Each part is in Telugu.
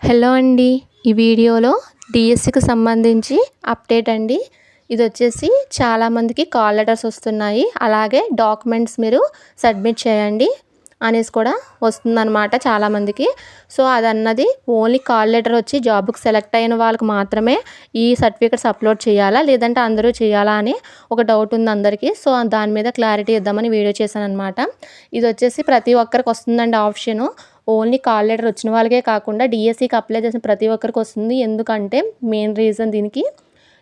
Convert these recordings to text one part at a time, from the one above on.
హలో అండి. ఈ వీడియోలో డిఎస్సికి సంబంధించి అప్డేట్ అండి. ఇది వచ్చేసి చాలామందికి కాల్ లెటర్స్ వస్తున్నాయి, అలాగే డాక్యుమెంట్స్ మీరు సబ్మిట్ చేయండి అనేసి కూడా వస్తుందన్నమాట చాలామందికి. సో అదన్నది ఓన్లీ కాల్ లెటర్ వచ్చి జాబ్కి సెలెక్ట్ అయిన వాళ్ళకి మాత్రమే ఈ సర్టిఫికెట్స్ అప్లోడ్ చేయాలా, లేదంటే అందరూ చేయాలా అని ఒక డౌట్ ఉంది అందరికీ. సో దాని మీద క్లారిటీ ఇద్దామని వీడియో చేశాను అనమాట. ఇది వచ్చేసి ప్రతి ఒక్కరికి వస్తుందండి ఆప్షను. ఓన్లీ కాల్ లెటర్ వచ్చిన వాళ్ళకే కాకుండా డిఎస్సికి అప్లై చేసిన ప్రతి ఒక్కరికి వస్తుంది. ఎందుకంటే మెయిన్ రీజన్ దీనికి,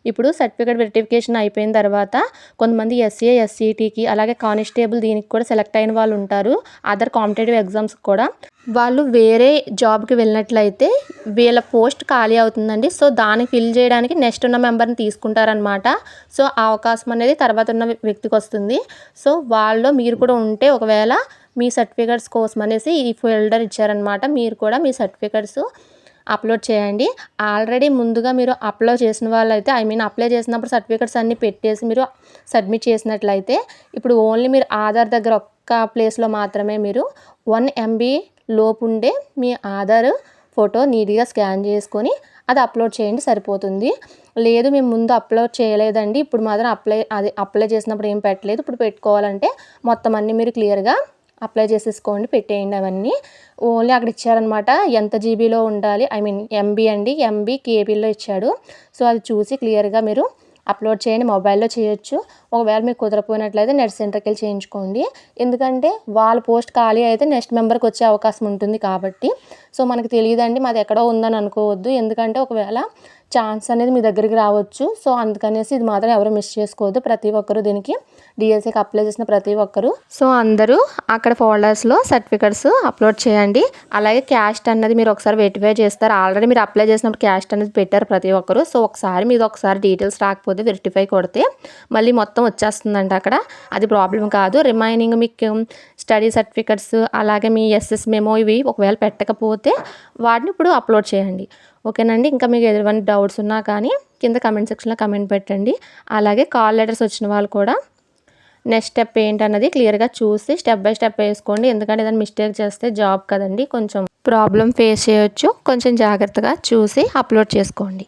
ఇప్పుడు సర్టిఫికేట్ వెరిఫికేషన్ అయిపోయిన తర్వాత కొంతమంది ఎస్ఏ ఎస్సీటీకి అలాగే కానిస్టేబుల్ దీనికి కూడా సెలెక్ట్ అయిన వాళ్ళు ఉంటారు, అదర్ కాంపిటేటివ్ ఎగ్జామ్స్కి కూడా. వాళ్ళు వేరే జాబ్కి వెళ్ళినట్లయితే వీళ్ళ పోస్ట్ ఖాళీ అవుతుందండి. సో దాన్ని ఫిల్ చేయడానికి నెక్స్ట్ ఉన్న మెంబర్ని తీసుకుంటారనమాట. సో ఆ అవకాశం అనేది తర్వాత ఉన్న వ్యక్తికి వస్తుంది. సో వాళ్ళలో మీరు కూడా ఉంటే ఒకవేళ మీ సర్టిఫికేట్స్ కోసం అనేసి ఈ ఫోల్డర్ ఇచ్చారనమాట. మీరు కూడా మీ సర్టిఫికేట్స్ అప్లోడ్ చేయండి. ఆల్రెడీ ముందుగా మీరు అప్లోడ్ చేసిన వాళ్ళైతే అప్లై చేసినప్పుడు సర్టిఫికేట్స్ అన్నీ పెట్టేసి మీరు సబ్మిట్ చేసినట్లయితే ఇప్పుడు ఓన్లీ మీరు ఆధార్ దగ్గర ఒక్క ప్లేస్లో మాత్రమే మీరు 1 MB లోపు ఉండే మీ ఆధార్ ఫోటో నీట్గా స్కాన్ చేసుకొని అది అప్లోడ్ చేయండి, సరిపోతుంది. లేదు మేము ముందు అప్లోడ్ చేయలేదండి, ఇప్పుడు మాత్రం అప్లై చేసినప్పుడు ఏం పెట్టలేదు, ఇప్పుడు పెట్టుకోవాలంటే మొత్తం అన్నీ మీరు క్లియర్గా అప్లై చేసేసుకోండి, పెట్టేయండి. అవన్నీ ఓన్లీ అక్కడ ఇచ్చారనమాట ఎంత జీబీలో ఉండాలి, ఎంబీ అండి, ఎంబీ కేబీలో ఇచ్చాడు. సో అది చూసి క్లియర్గా మీరు అప్లోడ్ చేయండి. మొబైల్లో చేయొచ్చు, ఒకవేళ మీకు కుదరపోయినట్లయితే నెట్ సెంటర్కి వెళ్ళి చేయించుకోండి. ఎందుకంటే వాళ్ళ పోస్ట్ ఖాళీ అయితే నెక్స్ట్ మెంబర్కి వచ్చే అవకాశం ఉంటుంది కాబట్టి. సో మనకు తెలియదండి, మాది ఎక్కడో ఉందని అనుకోవద్దు, ఎందుకంటే ఒకవేళ ఛాన్స్ అనేది మీ దగ్గరికి రావచ్చు. సో అందుకనేసి ఇది మాత్రం ఎవరు మిస్ చేసుకోవద్దు. ప్రతి ఒక్కరు దీనికి డిఎస్సికి అప్లై చేసిన ప్రతి ఒక్కరు సో అందరూ అక్కడ ఫోల్డర్స్లో సర్టిఫికెట్స్ అప్లోడ్ చేయండి. అలాగే క్యాస్ట్ అన్నది మీరు ఒకసారి వెరిఫై చేస్తారు. ఆల్రెడీ మీరు అప్లై చేసినప్పుడు క్యాస్ట్ అనేది పెట్టారు ప్రతి ఒక్కరు. సో ఒకసారి డీటెయిల్స్ రాకపోతే వెరిఫై కొడితే మళ్ళీ మొత్తం వచ్చేస్తుందండి అక్కడ, అది ప్రాబ్లం కాదు. రిమైనింగ్ మీకు స్టడీ సర్టిఫికెట్స్ అలాగే మీ ఎస్ఎస్ మెమో ఇవి ఒకవేళ పెట్టకపోతే వాటిని ఇప్పుడు అప్లోడ్ చేయండి. ఓకేనండి. ఇంకా మీకు ఎటువంటి డౌట్స్ ఉన్నా కానీ కింద కమెంట్ సెక్షన్లో కమెంట్ పెట్టండి. అలాగే కాల్ లెటర్స్ వచ్చిన వాళ్ళు కూడా నెక్స్ట్ స్టెప్ ఏంటన్నది క్లియర్గా చూసి స్టెప్ బై స్టెప్ వేసుకోండి. ఎందుకంటే ఏదైనా మిస్టేక్ చేస్తే జాబ్ కదండి, కొంచెం ప్రాబ్లం ఫేస్ చేయొచ్చు. కొంచెం జాగ్రత్తగా చూసి అప్లోడ్ చేసుకోండి.